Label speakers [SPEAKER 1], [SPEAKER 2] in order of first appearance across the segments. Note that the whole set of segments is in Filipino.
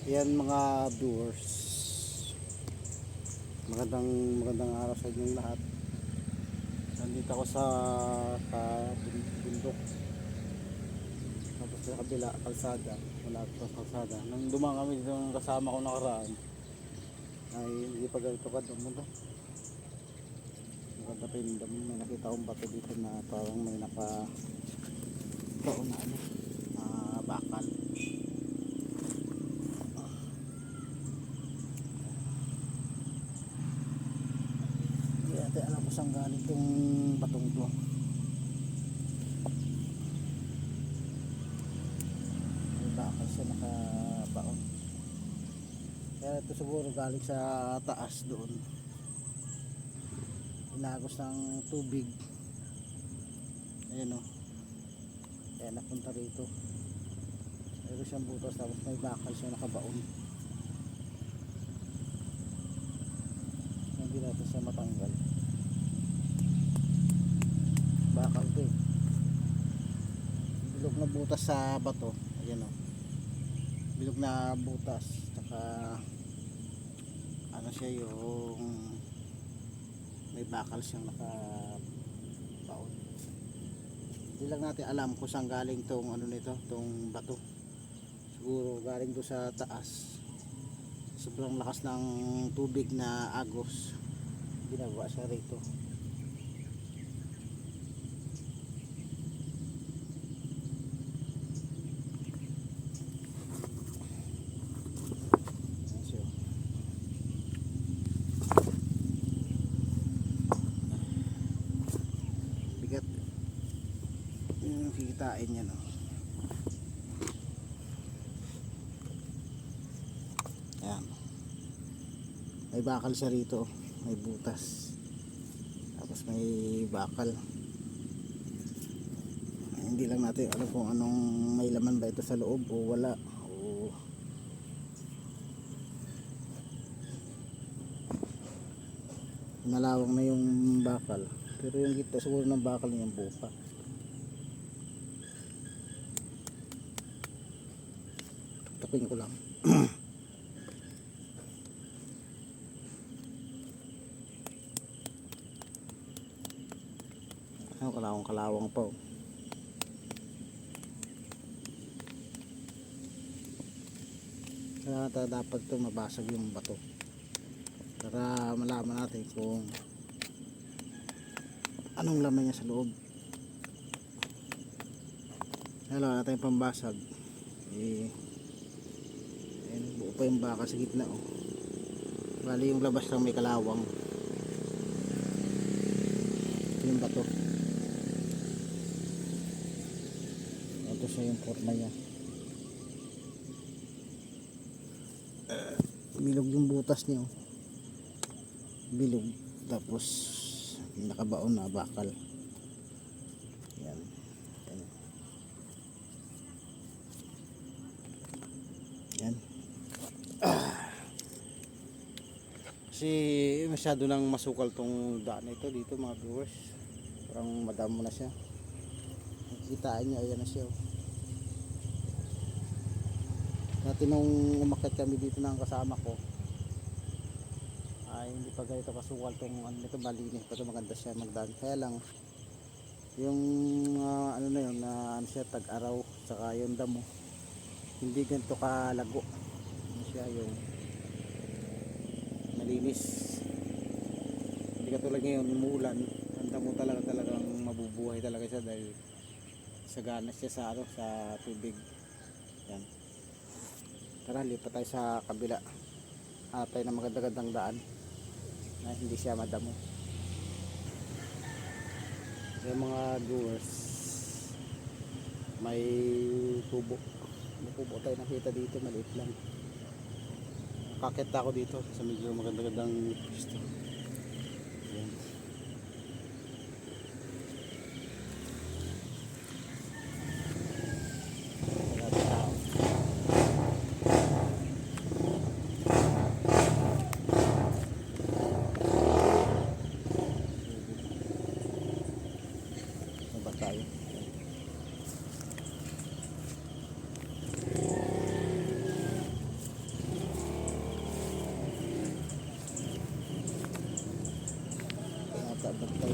[SPEAKER 1] Yan mga viewers, magandang araw sa inyong lahat. Nandito ako sa bundok, tapos sa kabila kalsada, wala ako sa kalsada. Nang dumang kami dito ng kasama ko nakaraan, ay hindi pa ganito kadamo to. Maganda pa yung damo. May nakita akong bato dito na parang may baon na bakal. Hindi natin alam kung saan galing itong batong to. May bakal siya nakabaon. Kaya ito siguro galing sa taas doon. Inagos ng tubig. Ayan o. Kaya napunta rito. Meron siyang butas tapos may bakal siya nakabaon. Hindi natin siya matanggal. Bakal ito eh. Bilog na butas sa bato. Ayan o. Bilog na butas. Tsaka ano siya yung may bakal siyang nakabaon. Hindi lang natin alam kung saan galing tong ano nito, tong bato. Siguro galing doon sa taas. Sobrang lakas ng tubig na agos. Ginagawa siya rito. Bigat yung kikitain niya, no? Ayan. May bakal siya rito, may butas, tapos may bakal. Hindi lang natin alam kung anong may laman ba ito sa loob o wala, o nalawang na yung bakal. Pero yung gitna siguro ng bakal niyang buo pa. Tukin ko lang. Ano, kalawang pa oh. Kaya dapat ito mabasag yung bato para malaman natin kung anong laman niya sa loob. Wala natin pambasag eh, buo pa yung baka sa gitna oh. Bali yung labas lang may kalawang. Ito yung bato. Ito siya yung forma niya. Bilog yung butas niya oh. Bilog, tapos nakabaon na bakal. Yan. Yan. Yan. Kasi masyado nang masukal tong daan na ito dito mga viewers. Parang madamo na siya. Nakikitaan niya, ayan na siya oh. Dati nung umakyat kami dito ng kasama ko ay hindi pa ganito kasukal tong ano nito, malinis pa ito, maganda siya magdaan. Kaya lang yung ano na yun na ano siya, tag-araw saka yung damo hindi ganito kalago. Ano siya yung malinis, hindi katulad ngayon umuulan, ang damo talagang mabubuhay talaga siya dahil sagana siya sa ano, sa tubig. Yan. Tara, lipat tayo sa kabila. Hanap tayo ng magandang daan na hindi siya madamo. Yung mga viewers, may tubo. May tubo tayo nakita dito, maliit lang. Kakita ako dito sa medyo magandang pisto. Yan. Tayo. Bantay.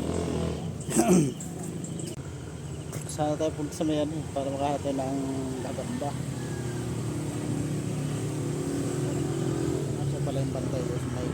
[SPEAKER 1] Sana tayo punta sa mayan para makahanap tayo ng gagamba. Asa pala yung bantay doon sa may